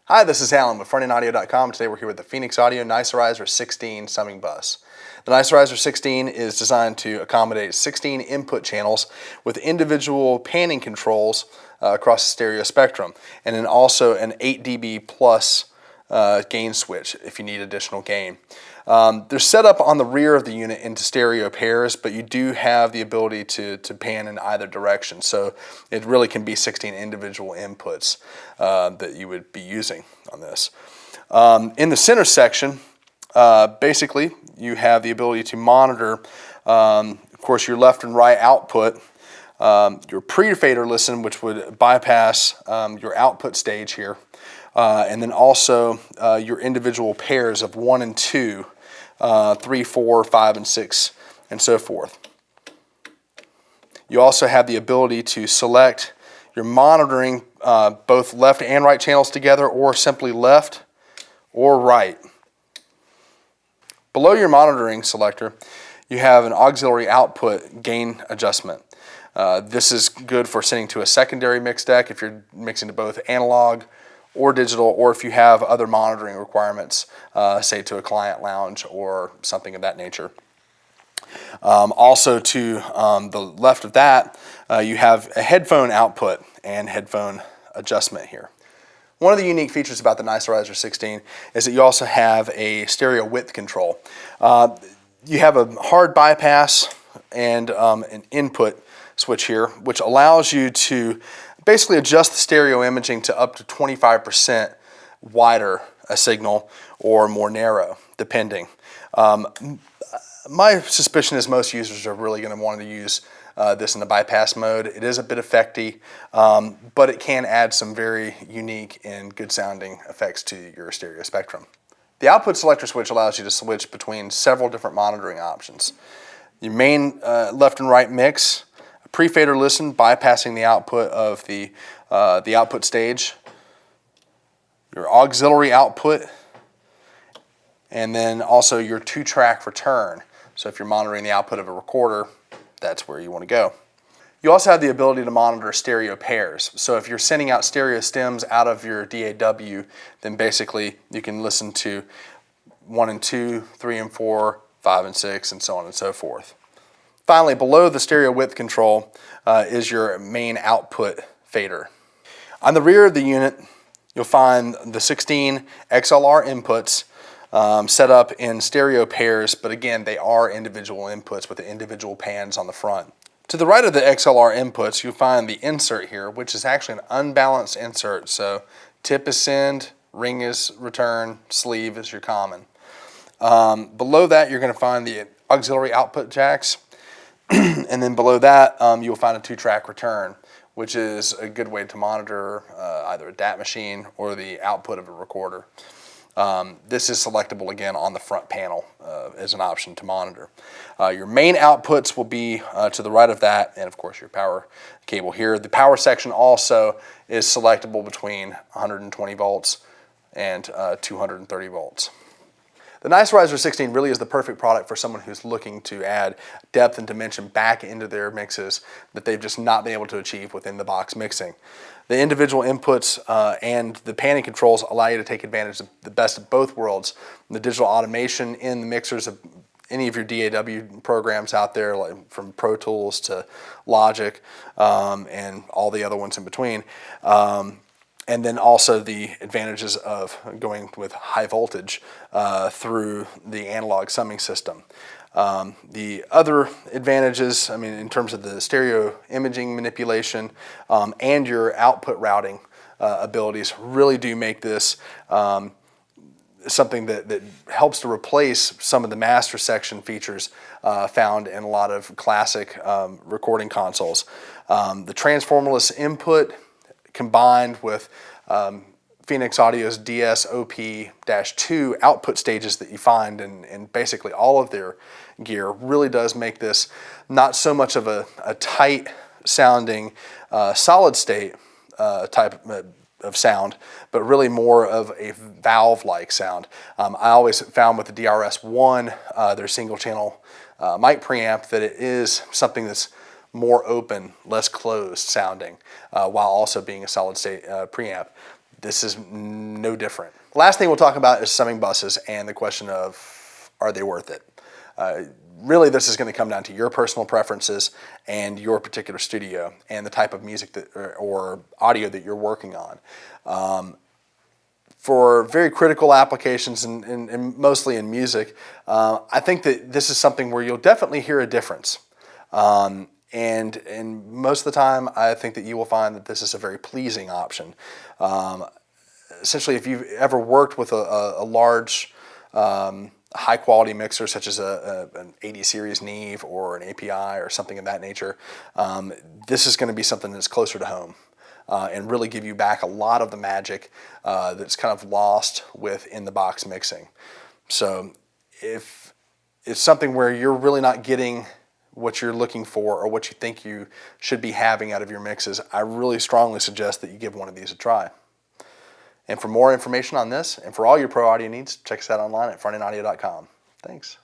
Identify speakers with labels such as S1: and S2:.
S1: Hi, this is Alan with frontendaudio.com. Today we're here with the Phoenix Audio Nicerizer 16 summing bus. The Nicerizer 16 is designed to accommodate 16 input channels with individual panning controls across the stereo spectrum, and then also an 8 dB plus gain switch if you need additional gain. They're set up on the rear of the unit into stereo pairs, but you do have the ability to pan in either direction. So it really can be 16 individual inputs that you would be using on this. In the center section, basically you have the ability to monitor, of course, your left and right output, your pre-fader listen, which would bypass your output stage here, and then also your individual pairs of 1 and 2, 3, 4, 5, and 6, and so forth. You also have the ability to select your monitoring both left and right channels together, or simply left or right. Below your monitoring selector, you have an auxiliary output gain adjustment. This is good for sending to a secondary mix deck if you're mixing to both analog or digital, or if you have other monitoring requirements, say to a client lounge or something of that nature. Also to the left of that, you have a headphone output and headphone adjustment here. One of the unique features about the Nicerizer 16 is that you also have a stereo width control. You have a hard bypass and an input switch here, which allows you to basically adjust the stereo imaging to up to 25% wider a signal or more narrow, depending. My suspicion is most users are really going to want to use this in the bypass mode. It is a bit effecty, but it can add some very unique and good sounding effects to your stereo spectrum. The output selector switch allows you to switch between several different monitoring options. Your main left and right mix, a pre-fader listen bypassing the output of the output stage, your auxiliary output, and then also your 2-track return. So if you're monitoring the output of a recorder, that's where you want to go. You also have the ability to monitor stereo pairs. So if you're sending out stereo stems out of your DAW, then basically you can listen to 1 and 2, 3 and 4, 5 and 6, and so on and so forth. Finally, below the stereo width control is your main output fader. On the rear of the unit, you'll find the 16 Xlr inputs set up in stereo pairs, but again, they are individual inputs with the individual pans on the front. To the right of the Xlr inputs, you'll find the insert here, which is actually an unbalanced insert. So tip is send, ring is return, sleeve is your common. Below that, you're going to find the auxiliary output jacks. And then below that, you'll find a 2-track return, which is a good way to monitor either a DAT machine or the output of a recorder. This is selectable again on the front panel as an option to monitor. Your main outputs will be to the right of that, and of course your power cable here. The power section also is selectable between 120 volts and 230 volts. The Nicerizer 16 really is the perfect product for someone who's looking to add depth and dimension back into their mixes that they've just not been able to achieve within the box mixing. The individual inputs and the panning controls allow you to take advantage of the best of both worlds. The digital automation in the mixers of any of your DAW programs out there, like from Pro Tools to Logic and all the other ones in between. And then also the advantages of going with high voltage through the analog summing system. The other advantages, I mean, in terms of the stereo imaging manipulation and your output routing abilities really do make this something that helps to replace some of the master section features found in a lot of classic recording consoles. The transformerless input combined with Phoenix Audio's DSOP-2 output stages that you find in basically all of their gear really does make this not so much of a tight sounding solid state type of sound, but really more of a valve-like sound. I always found with the DRS-1, their single channel mic preamp, that it is something that's more open, less closed sounding, while also being a solid state preamp. This is no different. The last thing we'll talk about is summing buses and the question of, are they worth it? Really, this is going to come down to your personal preferences and your particular studio and the type of music that, or audio that you're working on. For very critical applications and mostly in music, I think that this is something where you'll definitely hear a difference. And most of the time, I think that you will find that this is a very pleasing option. Essentially, if you've ever worked with a large, high-quality mixer, such as an 80 series Neve or an API or something of that nature, this is going to be something that's closer to home and really give you back a lot of the magic that's kind of lost with in-the-box mixing. So if it's something where you're really not getting what you're looking for or what you think you should be having out of your mixes, I really strongly suggest that you give one of these a try. And for more information on this and for all your pro audio needs, check us out online at frontendaudio.com. Thanks.